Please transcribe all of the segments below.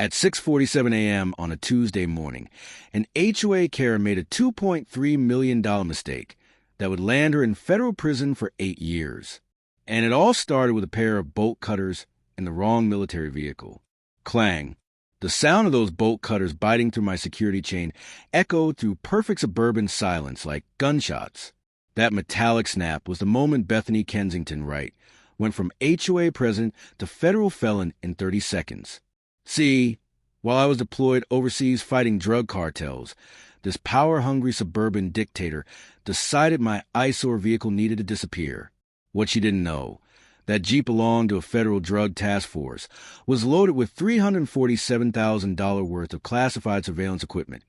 At 6:47 a.m. on a Tuesday morning, an HOA carer made a $2.3 million mistake that would land her in federal prison for 8 years. And it all started with a pair of bolt cutters in the wrong military vehicle. Clang. The sound of those bolt cutters biting through my security chain echoed through perfect suburban silence like gunshots. That metallic snap was the moment Bethany Kensington Wright went from HOA president to federal felon in 30 seconds. See, while I was deployed overseas fighting drug cartels, this power-hungry suburban dictator decided my eyesore vehicle needed to disappear. What she didn't know, that Jeep belonged to a federal drug task force, was loaded with $347,000 worth of classified surveillance equipment,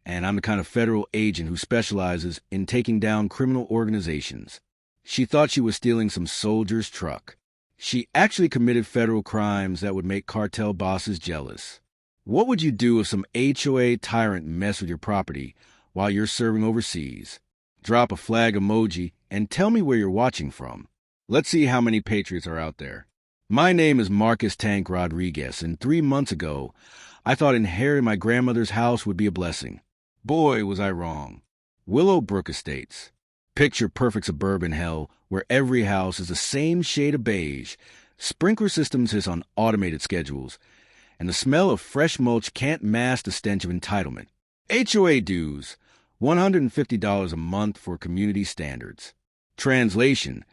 and I'm the kind of federal agent who specializes in taking down criminal organizations. She thought she was stealing some soldier's truck. She actually committed federal crimes that would make cartel bosses jealous. What would you do if some HOA tyrant messed with your property while you're serving overseas? Drop a flag emoji and tell me where you're watching from. Let's see how many patriots are out there. My name is Marcus Tank Rodriguez, and 3 months ago, I thought inheriting my grandmother's house would be a blessing. Boy, was I wrong. Willowbrook Estates. Picture perfect suburban hell where every house is the same shade of beige, sprinkler systems hiss on automated schedules, and the smell of fresh mulch can't mask the stench of entitlement. HOA dues, $150 a month for community standards. Translation,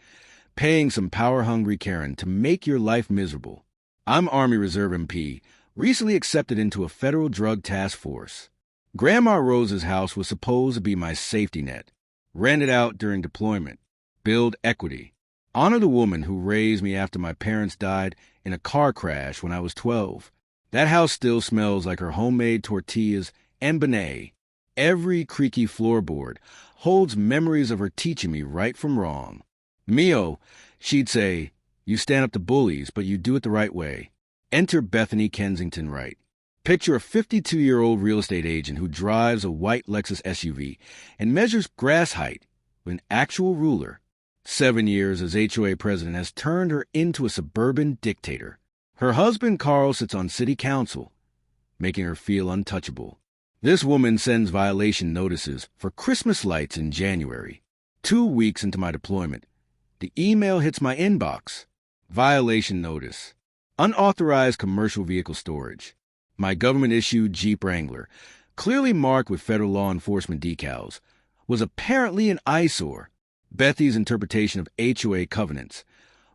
paying some power-hungry Karen to make your life miserable. I'm Army Reserve MP, recently accepted into a federal drug task force. Grandma Rose's house was supposed to be my safety net. Rent it out during deployment. Build equity. Honor the woman who raised me after my parents died in a car crash when I was 12. That house still smells like her homemade tortillas and benet. Every creaky floorboard holds memories of her teaching me right from wrong. Mio, she'd say, you stand up to bullies, but you do it the right way. Enter Bethany Kensington Wright. Picture a 52-year-old real estate agent who drives a white Lexus SUV and measures grass height with an actual ruler. 7 years as HOA president has turned her into a suburban dictator. Her husband Carl sits on city council, making her feel untouchable. This woman sends violation notices for Christmas lights in January. 2 weeks into my deployment, the email hits my inbox. Violation notice. Unauthorized commercial vehicle storage. My government-issued Jeep Wrangler, clearly marked with federal law enforcement decals, was apparently an eyesore. Bethy's interpretation of HOA covenants.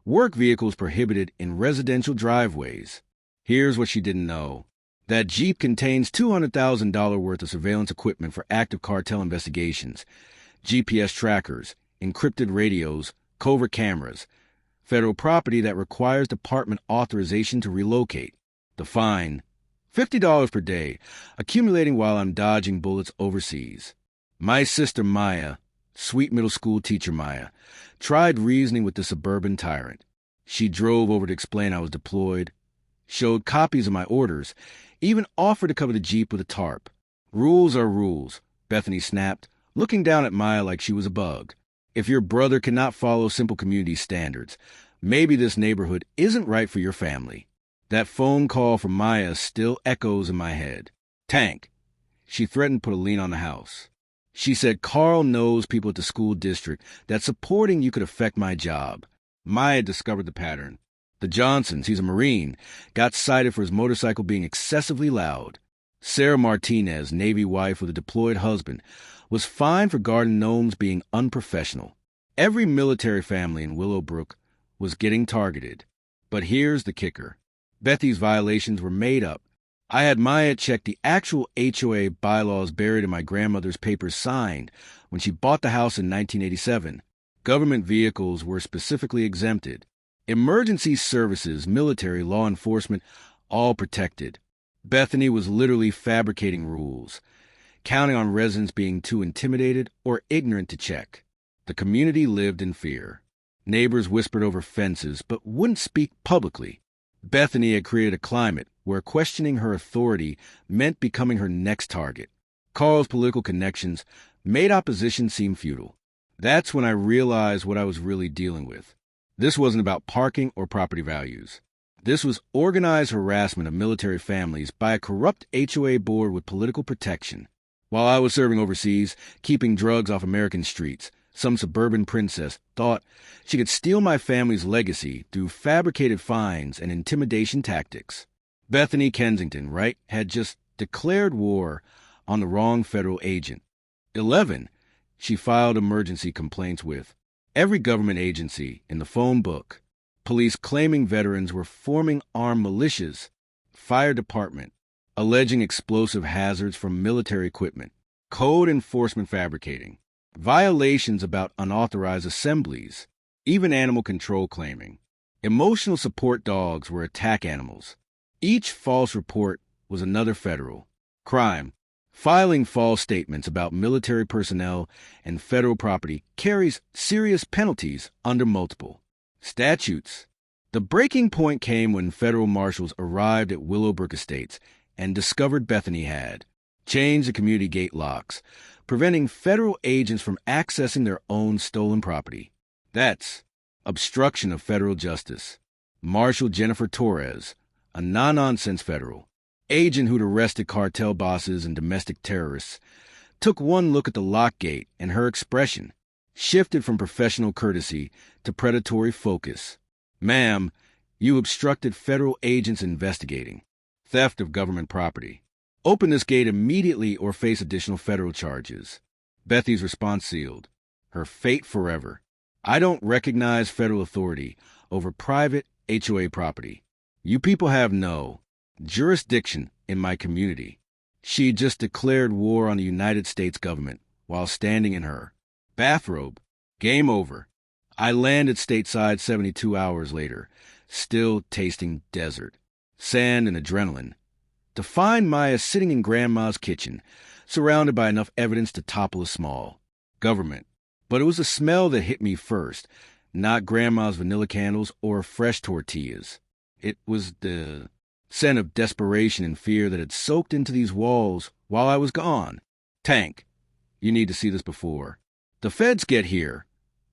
Work vehicles prohibited in residential driveways. Here's what she didn't know. That Jeep contains $200,000 worth of surveillance equipment for active cartel investigations, GPS trackers, encrypted radios, covert cameras, federal property that requires department authorization to relocate. The fine, $50 per day, accumulating while I'm dodging bullets overseas. My sister Maya, sweet middle school teacher Maya, tried reasoning with the suburban tyrant. She drove over to explain I was deployed, showed copies of my orders, even offered to cover the Jeep with a tarp. Rules are rules, Bethany snapped, looking down at Maya like she was a bug. If your brother cannot follow simple community standards, maybe this neighborhood isn't right for your family. That phone call from Maya still echoes in my head. Tank. She threatened to put a lien on the house. She said Carl knows people at the school district that supporting you could affect my job. Maya discovered the pattern. The Johnsons, he's a Marine, got cited for his motorcycle being excessively loud. Sarah Martinez, Navy wife with a deployed husband, was fined for garden gnomes being unprofessional. Every military family in Willowbrook was getting targeted. But here's the kicker. Bethy's violations were made up. I had Maya check the actual HOA bylaws buried in my grandmother's papers signed when she bought the house in 1987. Government vehicles were specifically exempted. Emergency services, military, law enforcement, all protected. Bethany was literally fabricating rules, counting on residents being too intimidated or ignorant to check. The community lived in fear. Neighbors whispered over fences but wouldn't speak publicly. Bethany had created a climate where questioning her authority meant becoming her next target. Carl's political connections made opposition seem futile. That's when I realized what I was really dealing with. This wasn't about parking or property values. This was organized harassment of military families by a corrupt HOA board with political protection. While I was serving overseas, keeping drugs off American streets, some suburban princess thought she could steal my family's legacy through fabricated fines and intimidation tactics. Bethany Kensington, right, had just declared war on the wrong federal agent. 11, she filed emergency complaints with every government agency in the phone book. Police claiming veterans were forming armed militias. Fire department alleging explosive hazards from military equipment. Code enforcement fabricating. Violations about unauthorized assemblies. Even animal control claiming. Emotional support dogs were attack animals. Each false report was another federal crime. Filing false statements about military personnel and federal property carries serious penalties under multiple statutes. The breaking point came when federal marshals arrived at Willowbrook Estates and discovered Bethany had changed the community gate locks, preventing federal agents from accessing their own stolen property. That's obstruction of federal justice. Marshal Jennifer Torres, a no-nonsense federal agent who'd arrested cartel bosses and domestic terrorists, took one look at the lock gate and her expression shifted from professional courtesy to predatory focus. Ma'am, you obstructed federal agents investigating theft of government property. Open this gate immediately or face additional federal charges. Bethy's response sealed her fate forever. I don't recognize federal authority over private HOA property. You people have no jurisdiction in my community. She just declared war on the United States government while standing in her bathrobe. Game over. I landed stateside 72 hours later, still tasting desert, sand, and adrenaline, to find Maya sitting in Grandma's kitchen, surrounded by enough evidence to topple a small government. But it was the smell that hit me first, not Grandma's vanilla candles or fresh tortillas. It was the scent of desperation and fear that had soaked into these walls while I was gone. Tank, you need to see this before the feds get here,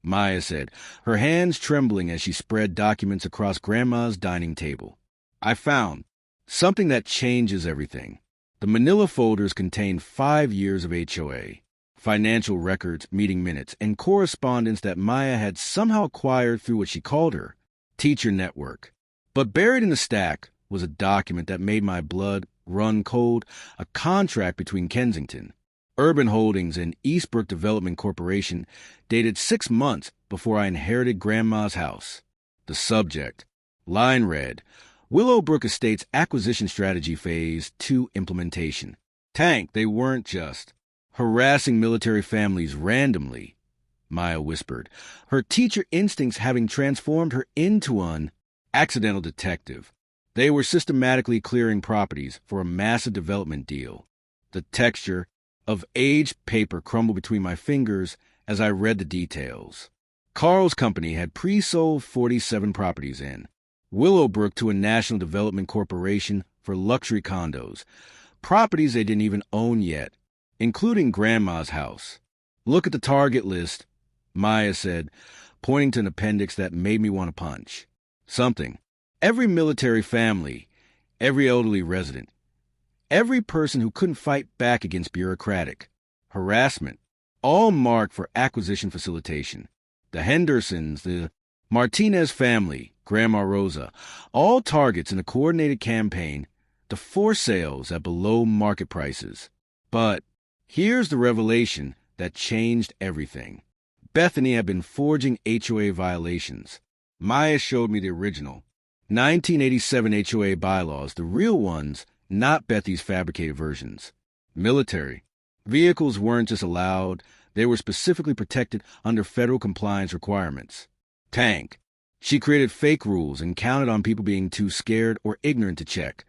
Maya said, her hands trembling as she spread documents across Grandma's dining table. I found something that changes everything. The manila folders contained 5 years of HOA, financial records, meeting minutes, and correspondence that Maya had somehow acquired through what she called her teacher network. But buried in the stack was a document that made my blood run cold, a contract between Kensington, Urban Holdings, and Eastbrook Development Corporation dated 6 months before I inherited Grandma's house. The subject, line read, Willowbrook Estates Acquisition Strategy Phase 2 Implementation. Tank, they weren't just harassing military families randomly, Maya whispered, her teacher instincts having transformed her into an accidental detective. They were systematically clearing properties for a massive development deal. The texture of aged paper crumbled between my fingers as I read the details. Carl's company had pre-sold 47 properties in Willowbrook to a national development corporation for luxury condos, properties they didn't even own yet, including Grandma's house. Look at the target list, Maya said, pointing to an appendix that made me want to punch. Something. Every military family, every elderly resident, every person who couldn't fight back against bureaucratic harassment, all marked for acquisition facilitation. The Hendersons, the Martinez family, Grandma Rosa, all targets in a coordinated campaign to force sales at below market prices. But here's the revelation that changed everything. Bethany had been forging HOA violations. Maya showed me the original 1987 HOA bylaws, the real ones, not Bethy's fabricated versions. Military vehicles weren't just allowed, they were specifically protected under federal compliance requirements. Tank. She created fake rules and counted on people being too scared or ignorant to check.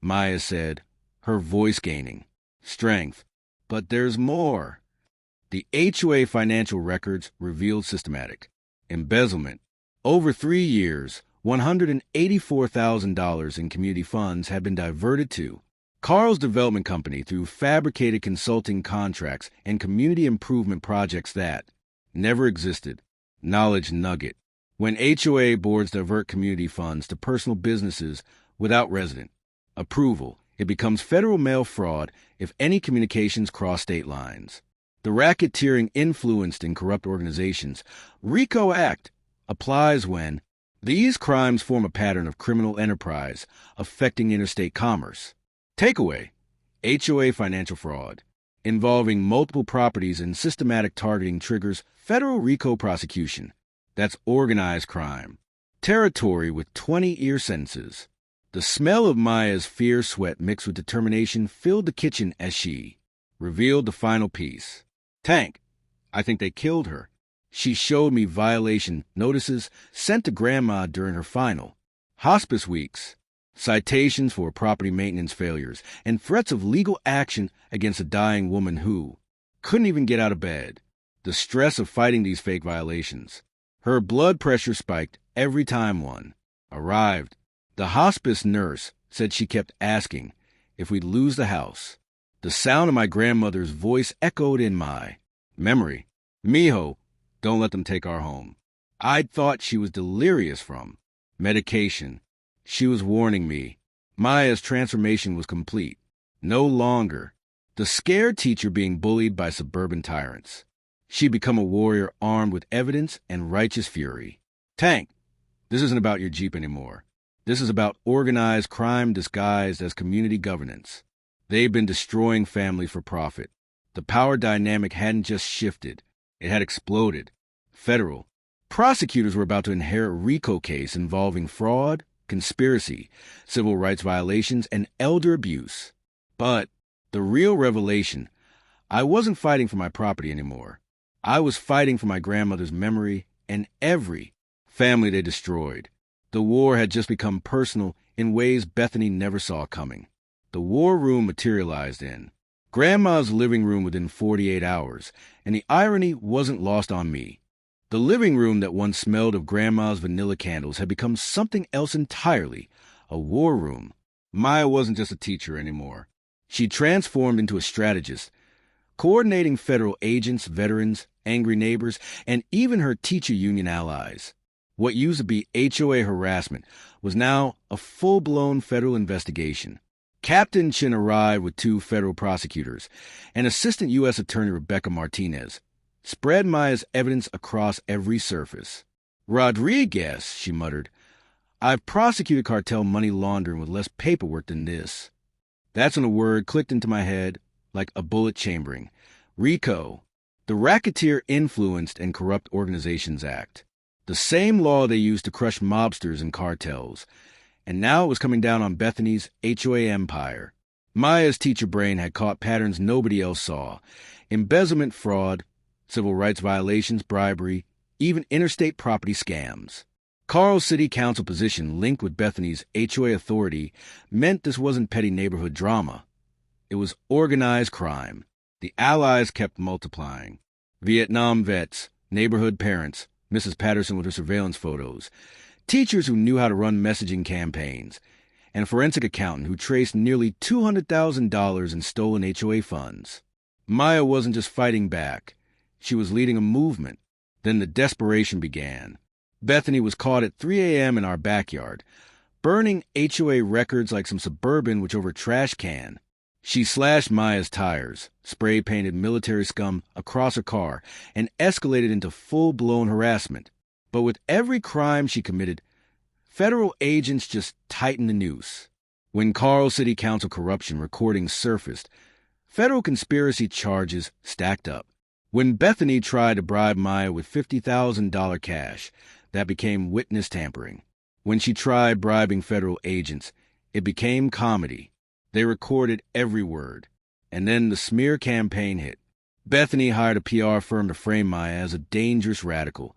Maya said, her voice gaining strength. But there's more. The HOA financial records revealed systematic embezzlement. Over 3 years, $184,000 in community funds had been diverted to Carl's development company through fabricated consulting contracts and community improvement projects that never existed. Knowledge nugget. when HOA boards divert community funds to personal businesses without resident approval, it becomes federal mail fraud if any communications cross state lines. The racketeering influenced in corrupt organizations RICO Act applies when these crimes form a pattern of criminal enterprise affecting interstate commerce. Takeaway: HOA financial fraud involving multiple properties and systematic targeting triggers federal RICO prosecution. That's organized crime. Territory with 20-year sentences. The smell of Maya's fierce sweat mixed with determination filled the kitchen as she revealed the final piece. Tank, I think they killed her. She showed me violation notices sent to Grandma during her final hospice weeks, citations for property maintenance failures, and threats of legal action against a dying woman who couldn't even get out of bed. The stress of fighting these fake violations. Her blood pressure spiked every time one arrived. The hospice nurse said she kept asking if we'd lose the house. The sound of my grandmother's voice echoed in my memory. Mijo, don't let them take our home. I'd thought she was delirious from medication. She was warning me. Maya's transformation was complete. No longer the scared teacher being bullied by suburban tyrants. She'd become a warrior armed with evidence and righteous fury. Tank, this isn't about your Jeep anymore. This is about organized crime disguised as community governance. They've been destroying family for profit. The power dynamic hadn't just shifted. It had exploded. Federal prosecutors were about to inherit a RICO case involving fraud, conspiracy, civil rights violations, and elder abuse. But the real revelation, I wasn't fighting for my property anymore. I was fighting for my grandmother's memory and every family they destroyed. The war had just become personal in ways Bethany never saw coming. The war room materialized in Grandma's living room within 48 hours, and the irony wasn't lost on me. The living room that once smelled of Grandma's vanilla candles had become something else entirely, a war room. Maya wasn't just a teacher anymore. She transformed into a strategist, coordinating federal agents, veterans, angry neighbors, and even her teacher union allies. What used to be HOA harassment was now a full-blown federal investigation. Captain Chin arrived with 2 federal prosecutors, and Assistant U.S. Attorney Rebecca Martinez spread Maya's evidence across every surface. Rodriguez, she muttered, I've prosecuted cartel money laundering with less paperwork than this. That's when a word clicked into my head like a bullet chambering. RICO, the Racketeer Influenced and Corrupt Organizations Act. The same law they used to crush mobsters and cartels. And now it was coming down on Bethany's HOA empire. Maya's teacher brain had caught patterns nobody else saw. Embezzlement, fraud, civil rights violations, bribery, even interstate property scams. Carl's city council position linked with Bethany's HOA authority meant this wasn't petty neighborhood drama. It was organized crime. The allies kept multiplying. Vietnam vets, neighborhood parents, Mrs. Patterson with her surveillance photos, teachers who knew how to run messaging campaigns, and a forensic accountant who traced nearly $200,000 in stolen HOA funds. Maya wasn't just fighting back. She was leading a movement. Then the desperation began. Bethany was caught at 3 a.m. in our backyard, burning HOA records like some suburban which over a trash can. She slashed Maya's tires, spray-painted military scum across her car, and escalated into full-blown harassment. But with every crime she committed, federal agents just tightened the noose. When Carl City Council corruption recordings surfaced, federal conspiracy charges stacked up. When Bethany tried to bribe Maya with $50,000 cash, that became witness tampering. When she tried bribing federal agents, it became comedy. They recorded every word. And then the smear campaign hit. Bethany hired a PR firm to frame Maya as a dangerous radical,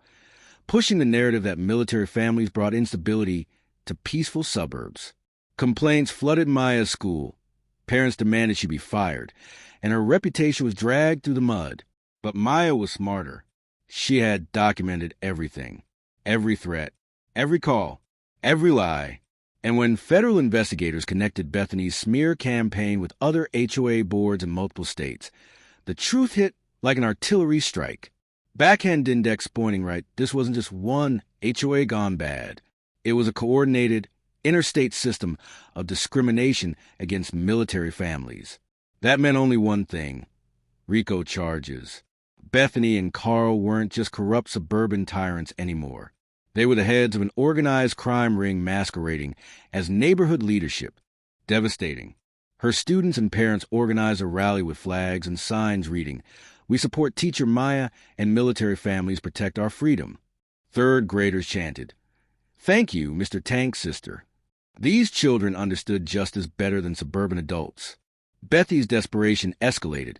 pushing the narrative that military families brought instability to peaceful suburbs. Complaints flooded Maya's school. Parents demanded she be fired, and her reputation was dragged through the mud. But Maya was smarter. She had documented everything. Every threat, every call, every lie. And when federal investigators connected Bethany's smear campaign with other HOA boards in multiple states, the truth hit like an artillery strike. Backhand index pointing right, this wasn't just one HOA gone bad. It was a coordinated, interstate system of discrimination against military families. That meant only one thing: RICO charges. Bethany and Carl weren't just corrupt suburban tyrants anymore. They were the heads of an organized crime ring masquerading as neighborhood leadership. Devastating. Her students and parents organized a rally with flags and signs reading, "We support teacher Maya and military families protect our freedom." Third graders chanted, "Thank you, Mr. Tank's sister." These children understood justice better than suburban adults. Bethy's desperation escalated.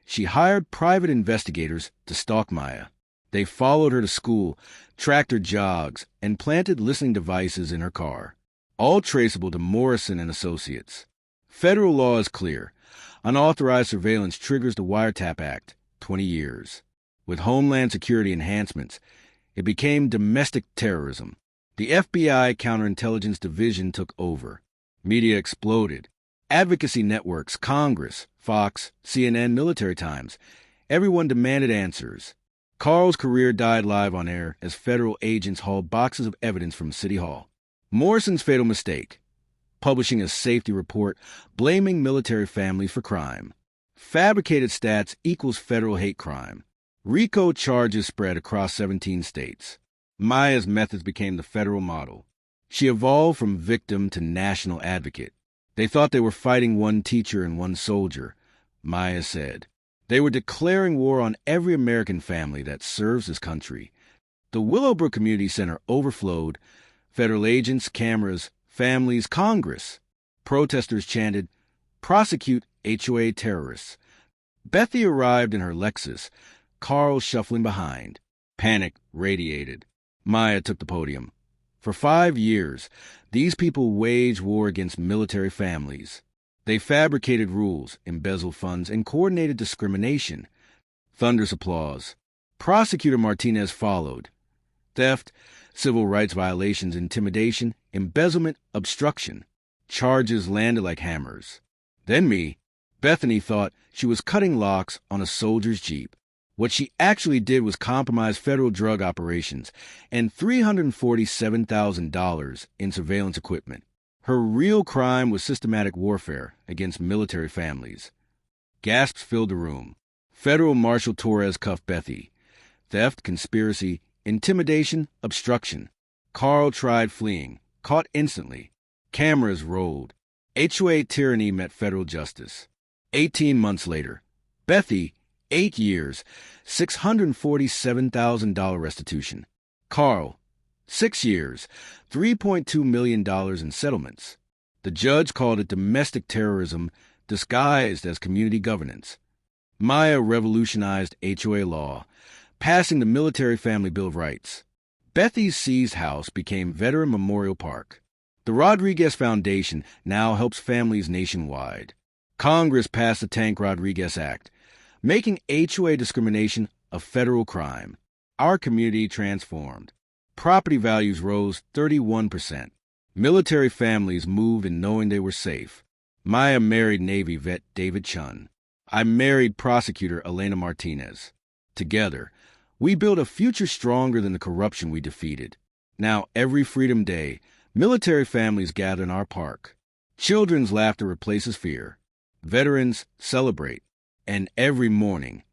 She hired private investigators to stalk Maya. They followed her to school, tracked her jogs, and planted listening devices in her car, all traceable to Morrison and Associates. Federal law is clear. Unauthorized surveillance triggers the Wiretap Act, 20 years. With Homeland Security enhancements, it became domestic terrorism. The FBI Counterintelligence Division took over. Media exploded. Advocacy networks, Congress, Fox, CNN, Military Times. Everyone demanded answers. Carl's career died live on air as federal agents hauled boxes of evidence from City Hall. Morrison's fatal mistake: publishing a safety report blaming military families for crime. Fabricated stats equals federal hate crime. RICO charges spread across 17 states. Maya's methods became the federal model. She evolved from victim to national advocate. They thought they were fighting one teacher and one soldier, Maya said. They were declaring war on every American family that serves this country. The Willowbrook Community Center overflowed. Federal agents, cameras, families, Congress. Protesters chanted, "Prosecute HOA terrorists." Bethy arrived in her Lexus, Carl shuffling behind. Panic radiated. Maya took the podium. For 5 years, these people waged war against military families. They fabricated rules, embezzled funds, and coordinated discrimination. Thunderous applause. Prosecutor Martinez followed. Theft, civil rights violations, intimidation, embezzlement, obstruction. Charges landed like hammers. Then me. Bethany thought she was cutting locks on a soldier's Jeep. What she actually did was compromise federal drug operations and $347,000 in surveillance equipment. Her real crime was systematic warfare against military families. Gasps filled the room. Federal Marshal Torres cuffed Bethy. Theft, conspiracy, intimidation, obstruction. Carl tried fleeing, caught instantly. Cameras rolled. HOA tyranny met federal justice. 18 months later, Bethy, 8 years, $647,000 restitution. Carl, 6 years, $3.2 million in settlements. The judge called it domestic terrorism disguised as community governance. Maya revolutionized HOA law, passing the Military Family Bill of Rights. Bethy's seized house became Veteran Memorial Park. The Rodriguez Foundation now helps families nationwide. Congress passed the Tank Rodriguez Act, making HOA discrimination a federal crime. Our community transformed. Property values rose 31%. Military families moved in knowing they were safe. Maya married Navy vet David Chun. I married prosecutor Elena Martinez. Together, we built a future stronger than the corruption we defeated. Now, every Freedom Day, military families gather in our park. Children's laughter replaces fear. Veterans celebrate. And every morning,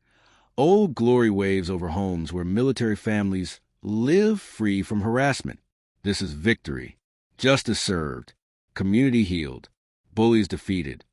Old Glory waves over homes where military families live free from harassment. This is victory. Justice served. Community healed. Bullies defeated.